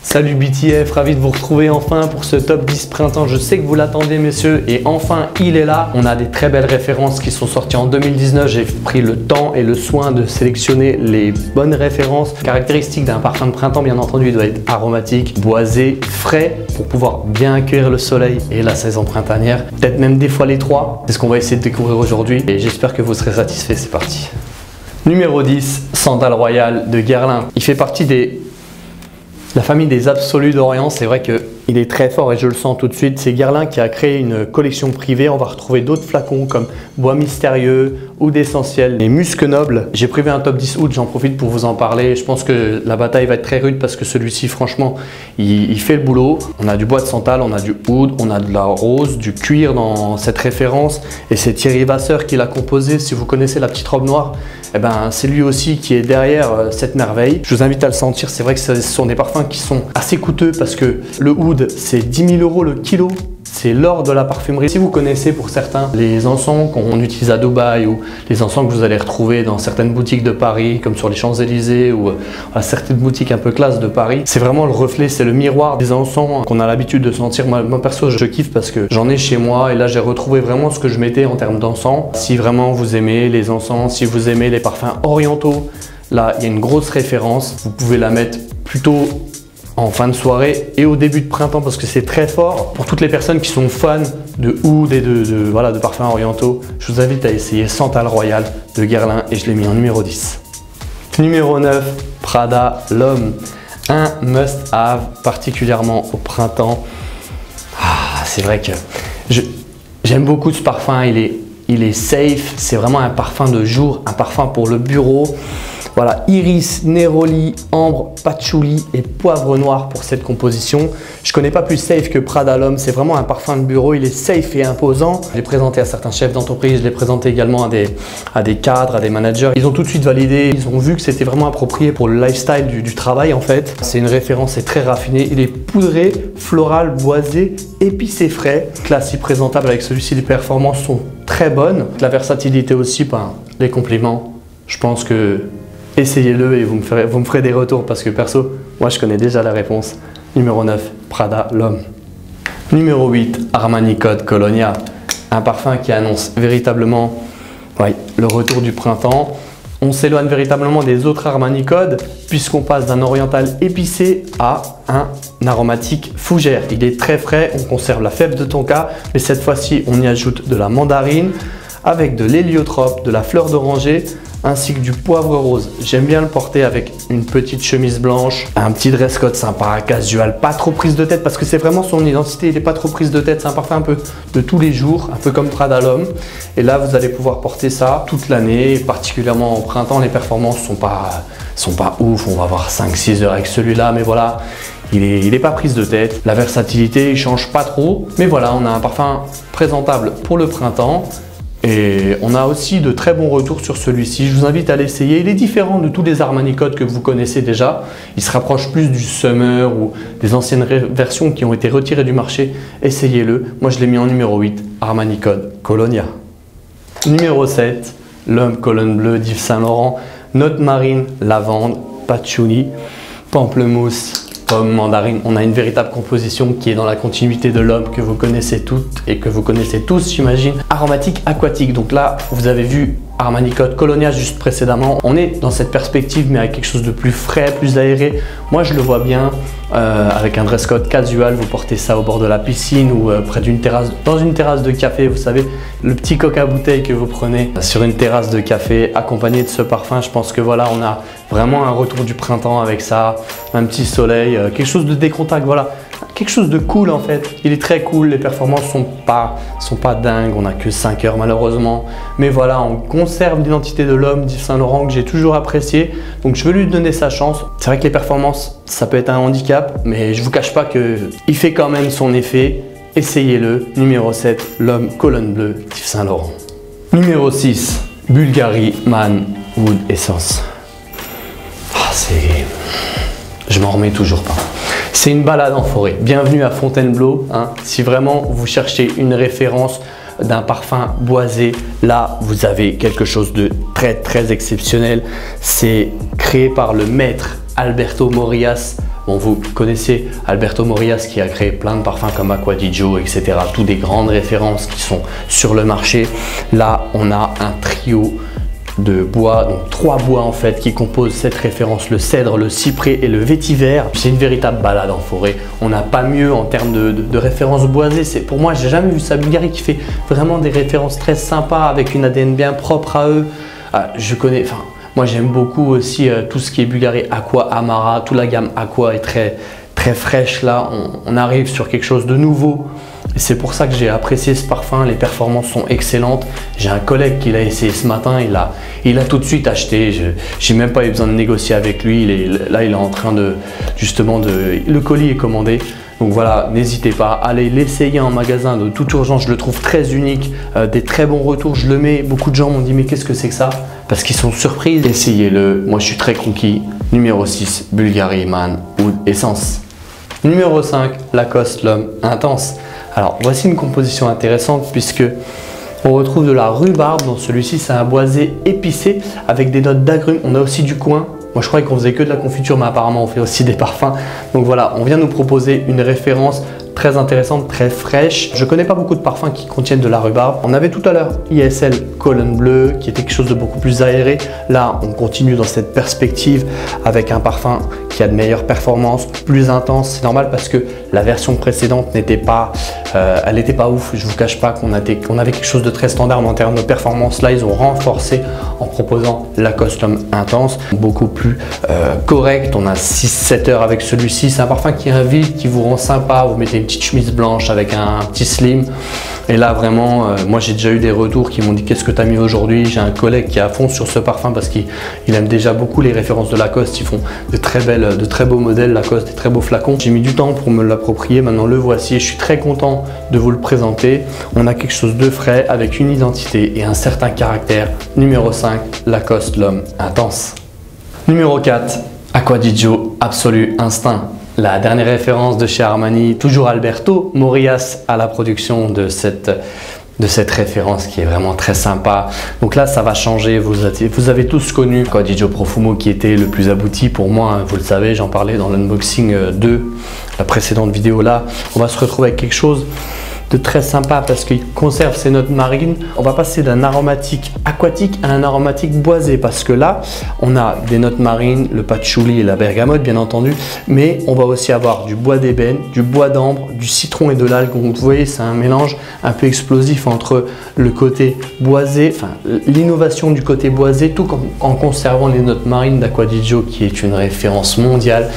Salut BTF, ravi de vous retrouver enfin pour ce top 10 printemps. Je sais que vous l'attendez messieurs et enfin il est là. On a des très belles références qui sont sorties en 2019. J'ai pris le temps et le soin de sélectionner les bonnes références. Caractéristiques d'un parfum de printemps bien entendu, il doit être aromatique, boisé, frais pour pouvoir bien accueillir le soleil et la saison printanière. Peut-être même des fois les trois. C'est ce qu'on va essayer de découvrir aujourd'hui et j'espère que vous serez satisfaits. C'est parti. Numéro 10, Santal Royal de Guerlain. Il fait partie de la famille des Absolus d'Orient. C'est vrai qu'il est très fort et je le sens tout de suite. C'est Guerlain qui a créé une collection privée. On va retrouver d'autres flacons comme Bois Mystérieux, Oud Essentiel et Musc Noble. J'ai prévu un top 10 Oud, j'en profite pour vous en parler. Je pense que la bataille va être très rude parce que celui-ci, franchement, il fait le boulot. On a du bois de santal, on a du oud, on a de la rose, du cuir dans cette référence. Et c'est Thierry Vasseur qui l'a composé. Si vous connaissez la petite robe noire, eh ben, c'est lui aussi qui est derrière cette merveille. Je vous invite à le sentir. C'est vrai que ce sont des parfums qui sont assez coûteux parce que le oud, c'est 10 000 € le kilo. C'est l'or de la parfumerie. Si vous connaissez pour certains les encens qu'on utilise à Dubaï ou les encens que vous allez retrouver dans certaines boutiques de Paris comme sur les Champs-Élysées ou à certaines boutiques un peu classe de Paris, c'est vraiment le reflet, c'est le miroir des encens qu'on a l'habitude de sentir. Moi perso je kiffe parce que j'en ai chez moi et là j'ai retrouvé vraiment ce que je mettais en termes d'encens. Si vraiment vous aimez les encens, si vous aimez les parfums orientaux, là il y a une grosse référence. Vous pouvez la mettre plutôt en fin de soirée et au début de printemps parce que c'est très fort. Pour toutes les personnes qui sont fans de oud et de parfums orientaux, je vous invite à essayer Santal Royal de Guerlain et je l'ai mis en numéro 10. Numéro 9, Prada L'Homme. Un must-have particulièrement au printemps. C'est vrai que j'aime beaucoup ce parfum, il est safe, c'est vraiment un parfum de jour, un parfum pour le bureau. Voilà, iris, néroli, ambre, patchouli et poivre noir pour cette composition. Je connais pas plus safe que Prada L'Homme, c'est vraiment un parfum de bureau, il est safe et imposant. Je l'ai présenté à certains chefs d'entreprise, je l'ai présenté également à des cadres, à des managers. Ils ont tout de suite validé, ils ont vu que c'était vraiment approprié pour le lifestyle du travail en fait. C'est une référence, c'est très raffiné, il est poudré, floral, boisé, épicé frais. Classique présentable avec celui-ci, les performances sont très bonnes. La versatilité aussi, les compliments, je pense que essayez-le et vous me ferez des retours parce que perso, moi je connais déjà la réponse. Numéro 9, Prada L'Homme. Numéro 8, Armani Code Colonia. Un parfum qui annonce véritablement le retour du printemps. On s'éloigne véritablement des autres Armani Code puisqu'on passe d'un oriental épicé à un aromatique fougère. Il est très frais, on conserve la fève de tonka, mais cette fois-ci on y ajoute de la mandarine avec de l'héliotrope, de la fleur d'oranger ainsi que du poivre rose. J'aime bien le porter avec une petite chemise blanche, un petit dress code sympa, casual, pas trop prise de tête parce que c'est vraiment son identité, il n'est pas trop prise de tête, c'est un parfum un peu de tous les jours, un peu comme Prada L'Homme. Et là vous allez pouvoir porter ça toute l'année, particulièrement au printemps. Les performances sont pas ouf, on va avoir 5-6 heures avec celui-là, mais voilà, il est pas prise de tête. La versatilité, il change pas trop, mais voilà, on a un parfum présentable pour le printemps. Et on a aussi de très bons retours sur celui-ci. Je vous invite à l'essayer. Il est différent de tous les Armani Code que vous connaissez déjà. Il se rapproche plus du Summer ou des anciennes versions qui ont été retirées du marché. Essayez-le. Moi, je l'ai mis en numéro 8, Armani Code Colonia. Numéro 7, L'Homme Colonne Bleue d'Yves Saint Laurent. Note marine, lavande, patchouli, pamplemousse, pomme, mandarine. On a une véritable composition qui est dans la continuité de L'Homme que vous connaissez toutes et que vous connaissez tous, j'imagine. Aromatique aquatique. Donc là, vous avez vu Armani Code Colonia juste précédemment. On est dans cette perspective mais avec quelque chose de plus frais, plus aéré. Moi, je le vois bien avec un dress code casual. Vous portez ça au bord de la piscine ou près d'une terrasse, dans une terrasse de café. Vous savez, le petit coca à bouteille que vous prenez sur une terrasse de café accompagné de ce parfum. Je pense que voilà, on a vraiment un retour du printemps avec ça. Un petit soleil, quelque chose de décontracté, voilà. Quelque chose de cool en fait. Il est très cool, les performances sont pas dingues, on n'a que 5 heures malheureusement. Mais voilà, on conserve l'identité de L'Homme d'Yves Saint Laurent que j'ai toujours apprécié. Donc je veux lui donner sa chance. C'est vrai que les performances, ça peut être un handicap, mais je vous cache pas qu'il fait quand même son effet. Essayez-le. Numéro 7, L'Homme Colonne Bleue d'Yves Saint Laurent. Numéro 6, Bulgari Man Oud Essence. Je m'en remets toujours pas. C'est une balade en forêt. Bienvenue à Fontainebleau. Si vraiment vous cherchez une référence d'un parfum boisé, là vous avez quelque chose de très exceptionnel. C'est créé par le maître Alberto Morillas Bon, vous connaissez Alberto Morillas qui a créé plein de parfums comme Acqua di Gio, etc. Tous des grandes références qui sont sur le marché. Là, on a un trio de bois, donc 3 bois en fait qui composent cette référence, le cèdre, le cyprès et le vétiver. C'est une véritable balade en forêt. On n'a pas mieux en termes de références boisées. Pour moi, j'ai jamais vu ça. Bulgari qui fait vraiment des références très sympas avec une ADN bien propre à eux. Moi j'aime beaucoup aussi tout ce qui est Bulgari Aqua, Amara, toute la gamme Aqua est très fraîche là. On arrive sur quelque chose de nouveau. C'est pour ça que j'ai apprécié ce parfum, les performances sont excellentes. J'ai un collègue qui l'a essayé ce matin, il a tout de suite acheté. J'ai même pas eu besoin de négocier avec lui. Là, il est en train de le colis est commandé. Donc voilà, n'hésitez pas, allez l'essayer en magasin de toute urgence. Je le trouve très unique, des très bons retours. Je le mets, beaucoup de gens m'ont dit mais qu'est-ce que c'est que ça? Parce qu'ils sont surpris. Essayez-le, moi je suis très conquis. Numéro 6, Bulgari Man Oud Essence. Numéro 5, Lacoste L'Homme Intense. Alors voici une composition intéressante puisque on retrouve de la rhubarbe dans celui-ci. C'est un boisé épicé avec des notes d'agrumes. On a aussi du coin. Moi je croyais qu'on faisait que de la confiture mais apparemment on fait aussi des parfums. Donc voilà, on vient nous proposer une référence très intéressante, très fraîche. Je connais pas beaucoup de parfums qui contiennent de la rhubarbe. On avait tout à l'heure ISL Colonne Bleue qui était quelque chose de beaucoup plus aéré. Là, on continue dans cette perspective avec un parfum qui a de meilleures performances, plus intense. C'est normal parce que la version précédente n'était pas, elle n'était pas ouf. Je vous cache pas qu'on avait quelque chose de très standard mais en termes de performance. Là, ils ont renforcé en proposant Lacoste L'Homme Intense, beaucoup plus correct. On a 6-7 heures avec celui-ci. C'est un parfum qui invite, qui vous rend sympa. Vous mettez une petite chemise blanche avec un petit slim. Et là, vraiment, moi, j'ai déjà eu des retours qui m'ont dit qu'est-ce que tu as mis aujourd'hui. J'ai un collègue qui est à fond sur ce parfum parce qu'il aime déjà beaucoup les références de Lacoste. Ils font de très beaux modèles Lacoste, des très beaux flacons. J'ai mis du temps pour me l'approprier. Maintenant, le voici. Je suis très content de vous le présenter. On a quelque chose de frais avec une identité et un certain caractère. Numéro 5, Lacoste L'Homme Intense. Numéro 4, Acqua di Gio Absolu Instinct. La dernière référence de chez Armani, toujours Alberto Morillas à la production de cette référence qui est vraiment très sympa. Donc là, ça va changer. Vous avez tous connu Acqua di Gio Profumo qui était le plus abouti pour moi. Hein, vous le savez, j'en parlais dans l'unboxing de la précédente vidéo. Là, on va se retrouver avec quelque chose de très sympa parce qu'il conserve ses notes marines. On va passer d'un aromatique aquatique à un aromatique boisé parce que là, on a des notes marines, le patchouli et la bergamote bien entendu, mais on va aussi avoir du bois d'ébène, du bois d'ambre, du citron et de l'algue. Donc vous voyez, c'est un mélange un peu explosif entre le côté boisé, enfin l'innovation du côté boisé, tout en conservant les notes marines d'Acqua di Gio qui est une référence mondiale.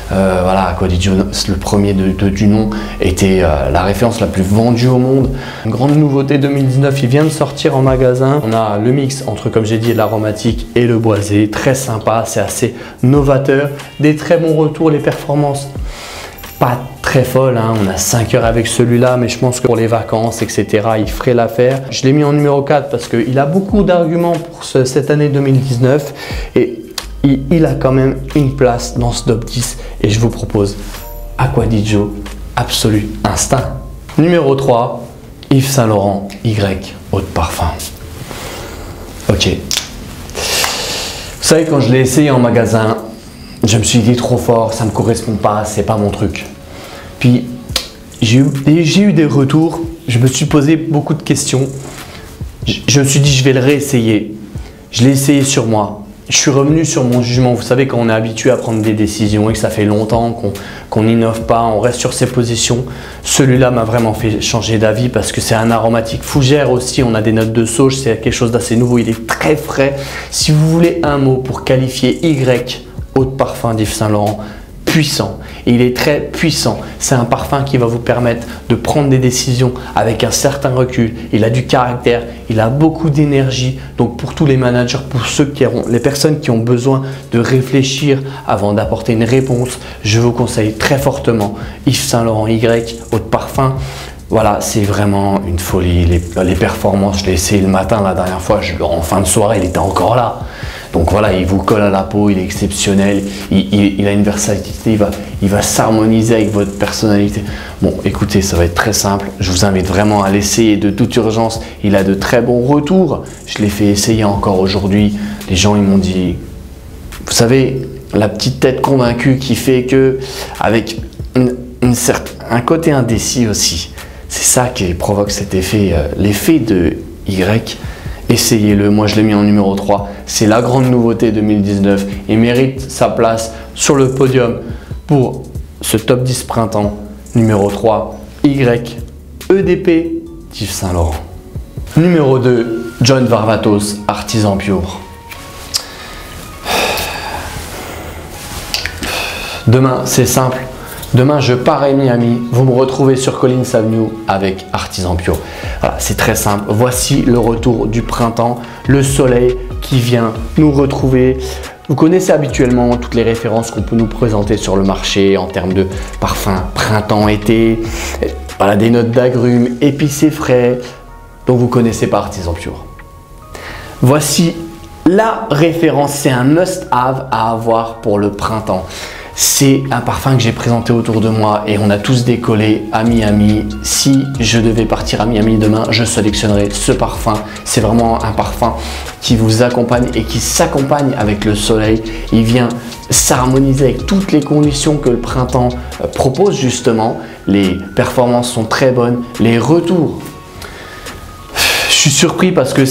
Voilà, Acqua di Gio, le premier du nom, était la référence la plus vendue au monde. Une grande nouveauté 2019, il vient de sortir en magasin. On a le mix entre, comme j'ai dit, l'aromatique et le boisé, très sympa, c'est assez novateur, des très bons retours, les performances pas très folles, hein. On a 5 heures avec celui-là, mais je pense que pour les vacances, etc., il ferait l'affaire. Je l'ai mis en numéro 4 parce qu'il a beaucoup d'arguments pour cette année 2019 et il a quand même une place dans ce top 10 et je vous propose Acqua di Gio Absolu Instinct. Numéro 3, Yves Saint Laurent Y Eau de Parfum. Ok. Vous savez, quand je l'ai essayé en magasin, je me suis dit trop fort, ça ne me correspond pas, c'est pas mon truc. Puis j'ai eu des retours, je me suis posé beaucoup de questions. Je me suis dit je vais le réessayer. Je l'ai essayé sur moi. Je suis revenu sur mon jugement. Vous savez, quand on est habitué à prendre des décisions et que ça fait longtemps qu'on n'innove pas, on reste sur ses positions. Celui-là m'a vraiment fait changer d'avis parce que c'est un aromatique fougère aussi. On a des notes de sauge, c'est quelque chose d'assez nouveau. Il est très frais. Si vous voulez un mot pour qualifier Y Eau de Parfum d'Yves Saint Laurent, puissant. Il est très puissant. C'est un parfum qui va vous permettre de prendre des décisions avec un certain recul. Il a du caractère, il a beaucoup d'énergie. Donc pour tous les managers, pour les personnes qui ont besoin de réfléchir avant d'apporter une réponse, je vous conseille très fortement Yves Saint Laurent Y Eau de Parfum. Voilà, c'est vraiment une folie. Les performances, je l'ai essayé le matin la dernière fois, en fin de soirée, il était encore là. Donc voilà, il vous colle à la peau, il est exceptionnel, il a une versatilité, il va s'harmoniser avec votre personnalité. Bon, écoutez, ça va être très simple. Je vous invite vraiment à l'essayer de toute urgence. Il a de très bons retours. Je l'ai fait essayer encore aujourd'hui. Les gens, ils m'ont dit, vous savez, la petite tête convaincue qui fait que, avec un côté indécis aussi, c'est ça qui provoque cet effet, l'effet de Y. Essayez-le, moi je l'ai mis en numéro 3. C'est la grande nouveauté 2019. Il mérite sa place sur le podium pour ce top 10 printemps. Numéro 3, Y, EDP, Yves Saint Laurent. Numéro 2, John Varvatos, Artisan Pure. Demain, c'est simple. Demain, je pars à Miami. Vous me retrouvez sur Collins Avenue avec Artisan Pure. Voilà, c'est très simple. Voici le retour du printemps, le soleil qui vient nous retrouver. Vous connaissez habituellement toutes les références qu'on peut nous présenter sur le marché en termes de parfums printemps, été, voilà, des notes d'agrumes, épicés frais. Donc vous connaissez pas Artisan Pure. Voici la référence, c'est un must-have à avoir pour le printemps. C'est un parfum que j'ai présenté autour de moi et on a tous décollé à Miami. Si je devais partir à Miami demain, je sélectionnerais ce parfum. C'est vraiment un parfum qui vous accompagne et qui s'accompagne avec le soleil. Il vient s'harmoniser avec toutes les conditions que le printemps propose justement. Les performances sont très bonnes, les retours. Je suis surpris parce que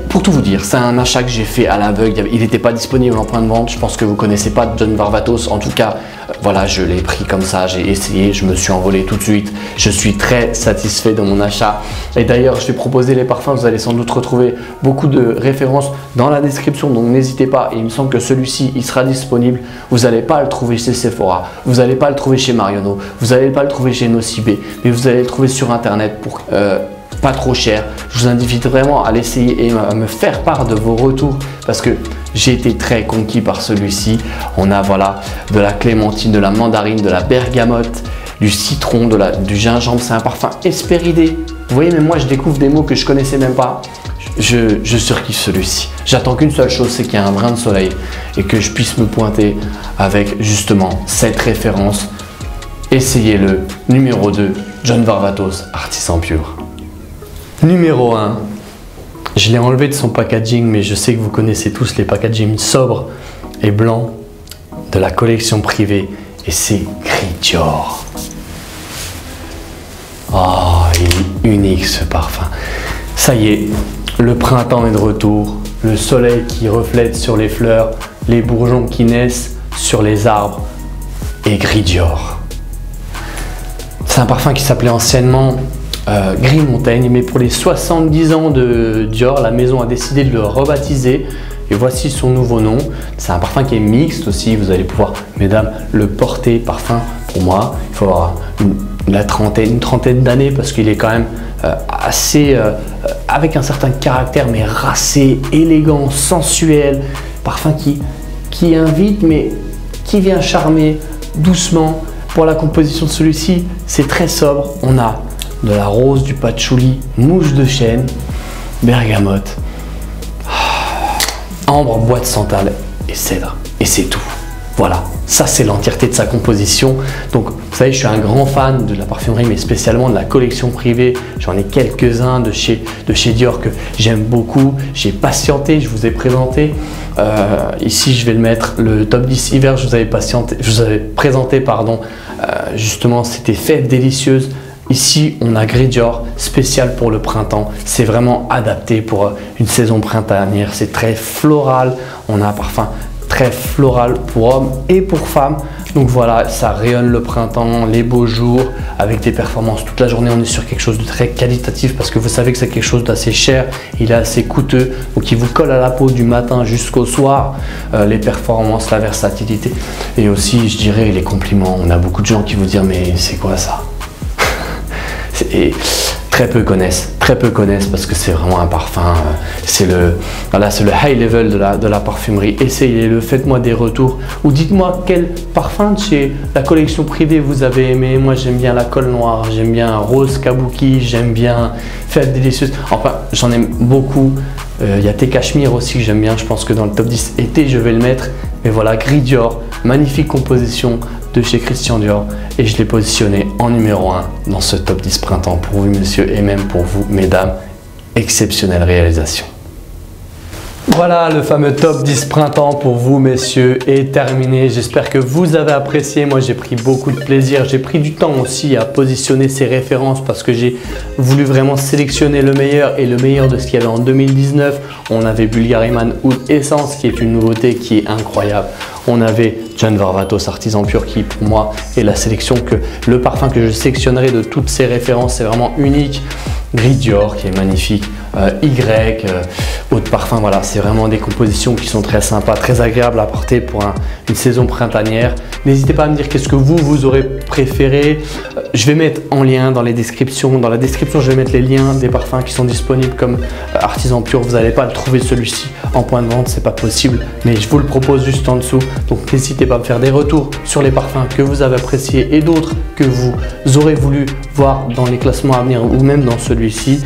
pour tout vous dire, c'est un achat que j'ai fait à l'aveugle. Il n'était pas disponible en point de vente. Je pense que vous ne connaissez pas John Varvatos. En tout cas, voilà, je l'ai pris comme ça. J'ai essayé, je me suis envolé tout de suite. Je suis très satisfait de mon achat. Et d'ailleurs, je vais proposer les parfums. Vous allez sans doute retrouver beaucoup de références dans la description. Donc n'hésitez pas. Et il me semble que celui-ci, il sera disponible. Vous n'allez pas le trouver chez Sephora. Vous n'allez pas le trouver chez Marionneau. Vous n'allez pas le trouver chez Nocibé. Mais vous allez le trouver sur Internet pour pas trop cher. Je vous invite vraiment à l'essayer et à me faire part de vos retours parce que j'ai été très conquis par celui-ci. On a voilà de la clémentine, de la mandarine, de la bergamote, du citron, du gingembre. C'est un parfum Hespéridé. Vous voyez, même moi je découvre des mots que je connaissais même pas. Je surkiffe celui-ci. J'attends qu'une seule chose, c'est qu'il y ait un brin de soleil et que je puisse me pointer avec justement cette référence. Essayez-le. Numéro 2, John Varvatos, Artisan Pure. Numéro 1, je l'ai enlevé de son packaging, mais je sais que vous connaissez tous les packagings sobres et blancs de la collection privée et c'est Gris Dior. Oh, il est unique ce parfum. Ça y est, le printemps est de retour, le soleil qui reflète sur les fleurs, les bourgeons qui naissent sur les arbres et Gris Dior. C'est un parfum qui s'appelait anciennement Gris Montaigne, mais pour les 70 ans de Dior, la maison a décidé de le rebaptiser et voici son nouveau nom. C'est un parfum qui est mixte aussi, vous allez pouvoir, mesdames, le porter. Parfum, pour moi, il faut avoir une trentaine d'années parce qu'il est quand même assez, avec un certain caractère, mais racé, élégant, sensuel. Parfum qui invite, mais qui vient charmer doucement. Pour la composition de celui-ci, c'est très sobre. On a de la rose, du patchouli, mousse de chêne, bergamote, ambre, bois de santal et cèdre. Et c'est tout. Voilà, ça c'est l'entièreté de sa composition. Donc vous savez, je suis un grand fan de la parfumerie, mais spécialement de la collection privée. J'en ai quelques-uns de chez Dior que j'aime beaucoup. J'ai patienté, je vous ai présenté. Ici, je vais le mettre, le top 10 hiver, je vous avais présenté, justement, c'était Fève délicieuse. Ici, on a Gris Dior, spécial pour le printemps. C'est vraiment adapté pour une saison printanière. C'est très floral. On a un parfum très floral pour hommes et pour femmes. Donc voilà, ça rayonne le printemps, les beaux jours, avec des performances toute la journée. On est sur quelque chose de très qualitatif parce que vous savez que c'est quelque chose d'assez cher. Il est assez coûteux. Donc il vous colle à la peau du matin jusqu'au soir. Les performances, la versatilité et aussi, je dirais, les compliments. On a beaucoup de gens qui vous disent « mais c'est quoi ça ?» Et très peu connaissent parce que c'est vraiment un parfum, c'est le high level de la parfumerie. Essayez-le, faites-moi des retours ou dites-moi quel parfum de chez la collection privée vous avez aimé. Moi j'aime bien la colle noire, j'aime bien Rose Kabuki, j'aime bien Fève délicieuse. Enfin j'en aime beaucoup. Il y a Thé Cachemire aussi que j'aime bien, je pense que dans le top 10 été je vais le mettre. Mais voilà, Gris Dior, magnifique composition de chez Christian Dior et je l'ai positionné en numéro 1 dans ce top 10 printemps pour vous messieurs et même pour vous mesdames. Exceptionnelle réalisation. Voilà, le fameux top 10 printemps pour vous messieurs est terminé. J'espère que vous avez apprécié. Moi j'ai pris beaucoup de plaisir. J'ai pris du temps aussi à positionner ces références parce que j'ai voulu vraiment sélectionner le meilleur et le meilleur de ce qu'il y avait en 2019. On avait Bulgari Man Oud Essence qui est une nouveauté qui est incroyable. On avait John Varvatos Artisan Pur qui pour moi est la sélection le parfum que je sélectionnerai de toutes ces références. C'est vraiment unique. Gris Dior qui est magnifique, Eau de Parfum, voilà, c'est vraiment des compositions qui sont très sympas, très agréables à porter pour une saison printanière. N'hésitez pas à me dire qu'est-ce que vous aurez préféré. Je vais mettre en lien dans les descriptions. Dans la description, je vais mettre les liens des parfums qui sont disponibles comme Artisan Pur. Vous n'allez pas le trouver celui-ci en point de vente, c'est pas possible, mais je vous le propose juste en dessous. Donc n'hésitez pas à me faire des retours sur les parfums que vous avez appréciés et d'autres que vous aurez voulu voir dans les classements à venir ou même dans celui-ci.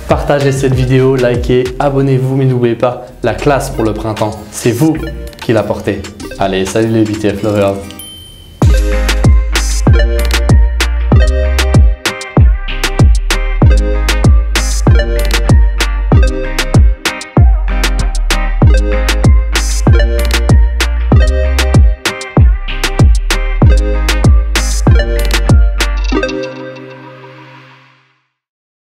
Partagez cette vidéo, likez, abonnez-vous, mais n'oubliez pas, la classe pour le printemps, c'est vous qui la portez. Allez, salut les BTF Lovers!